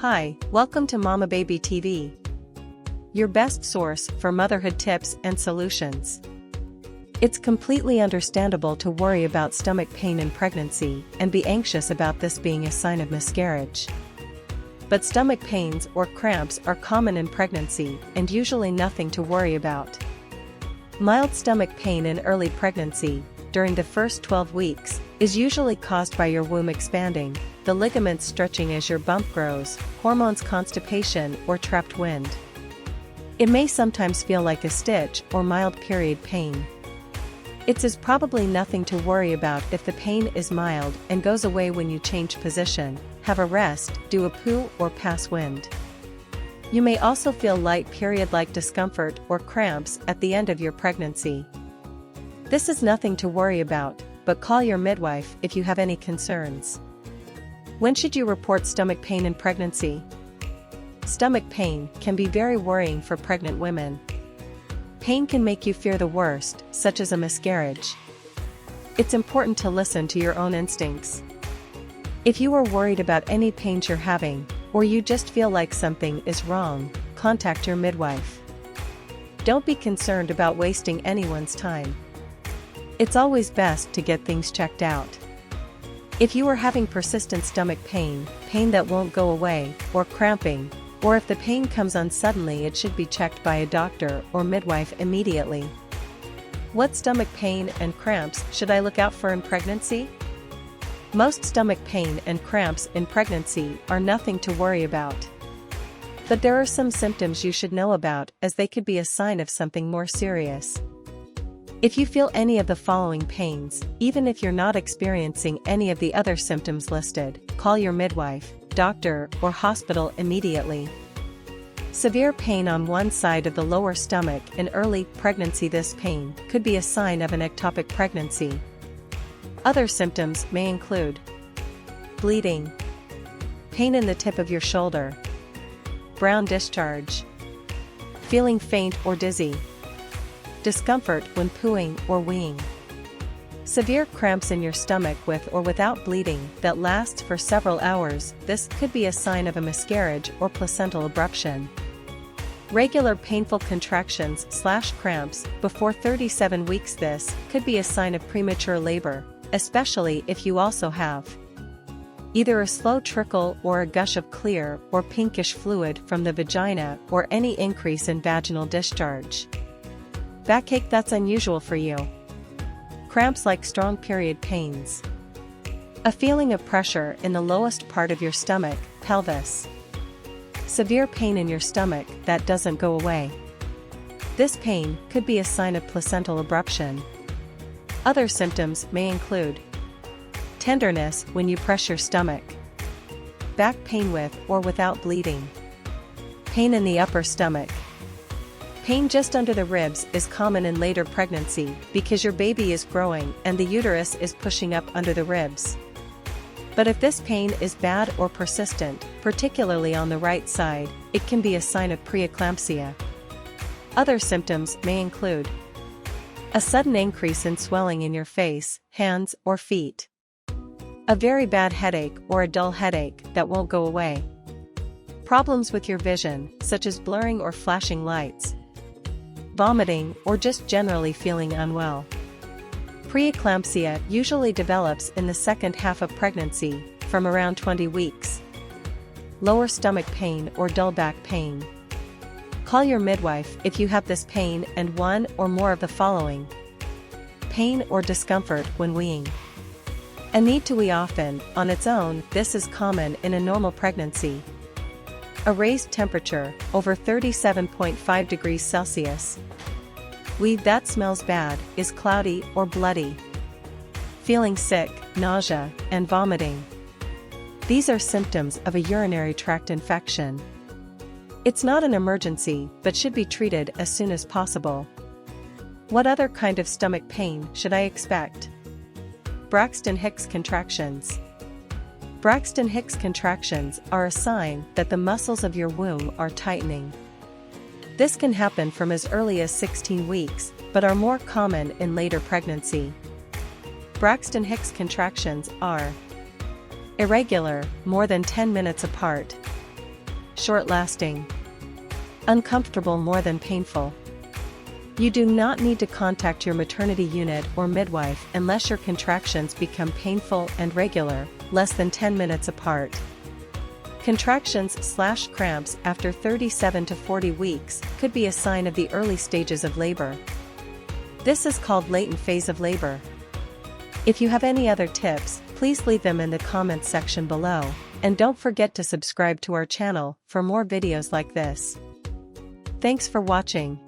Hi, welcome to Mama Baby TV, your best source for motherhood tips and solutions. It's completely understandable to worry about stomach pain in pregnancy and be anxious about this being a sign of miscarriage. But stomach pains or cramps are common in pregnancy and usually nothing to worry about. Mild stomach pain in early pregnancy, during the first 12 weeks, is usually caused by your womb expanding, the ligaments stretching as your bump grows, hormones, constipation, or trapped wind. It may sometimes feel like a stitch or mild period pain. It's probably nothing to worry about if the pain is mild and goes away when you change position, have a rest, do a poo, or pass wind. You may also feel light period-like discomfort or cramps at the end of your pregnancy. This is nothing to worry about, but call your midwife if you have any concerns. When should you report stomach pain in pregnancy? Stomach pain can be very worrying for pregnant women. Pain can make you fear the worst, such as a miscarriage. It's important to listen to your own instincts. If you are worried about any pains you're having, or you just feel like something is wrong, contact your midwife. Don't be concerned about wasting anyone's time. It's always best to get things checked out. If you are having persistent stomach pain, pain that won't go away, or cramping, or if the pain comes on suddenly, it should be checked by a doctor or midwife immediately. What stomach pain and cramps should I look out for in pregnancy? Most stomach pain and cramps in pregnancy are nothing to worry about. But there are some symptoms you should know about, as they could be a sign of something more serious. If you feel any of the following pains, even if you're not experiencing any of the other symptoms listed, call your midwife, doctor, or hospital immediately. Severe pain on one side of the lower stomach in early pregnancy. This pain could be a sign of an ectopic pregnancy. Other symptoms may include bleeding, pain in the tip of your shoulder, brown discharge, feeling faint or dizzy, discomfort when pooing or weeing, severe cramps in your stomach with or without bleeding that lasts for several hours. This could be a sign of a miscarriage or placental abruption. Regular painful contractions/cramps before 37 weeks. This could be a sign of premature labor, especially if you also have either a slow trickle or a gush of clear or pinkish fluid from the vagina, or any increase in vaginal discharge. Backache that's unusual for you. Cramps like strong period pains. A feeling of pressure in the lowest part of your stomach, pelvis. Severe pain in your stomach that doesn't go away. This pain could be a sign of placental abruption. Other symptoms may include tenderness when you press your stomach, back pain with or without bleeding, pain in the upper stomach. Pain just under the ribs is common in later pregnancy because your baby is growing and the uterus is pushing up under the ribs. But if this pain is bad or persistent, particularly on the right side, it can be a sign of preeclampsia. Other symptoms may include a sudden increase in swelling in your face, hands, or feet, a very bad headache or a dull headache that won't go away, problems with your vision, such as blurring or flashing lights, vomiting, or just generally feeling unwell. Preeclampsia usually develops in the second half of pregnancy, from around 20 weeks. Lower stomach pain or dull back pain. Call your midwife if you have this pain and one or more of the following: pain or discomfort when weeing. A need to wee often, on its own. This is common in a normal pregnancy. A raised temperature, over 37.5 degrees Celsius. Wee that smells bad, is cloudy or bloody. Feeling sick, nausea, and vomiting. These are symptoms of a urinary tract infection. It's not an emergency, but should be treated as soon as possible. What other kind of stomach pain should I expect? Braxton Hicks contractions. Braxton Hicks contractions are a sign that the muscles of your womb are tightening. This can happen from as early as 16 weeks, but are more common in later pregnancy. Braxton Hicks contractions are irregular, more than 10 minutes apart, short-lasting, uncomfortable more than painful. You do not need to contact your maternity unit or midwife unless your contractions become painful and regular, less than 10 minutes apart. Contractions/cramps after 37 to 40 weeks could be a sign of the early stages of labor. This is called latent phase of labor. If you have any other tips, please leave them in the comments section below, and don't forget to subscribe to our channel for more videos like this. Thanks for watching.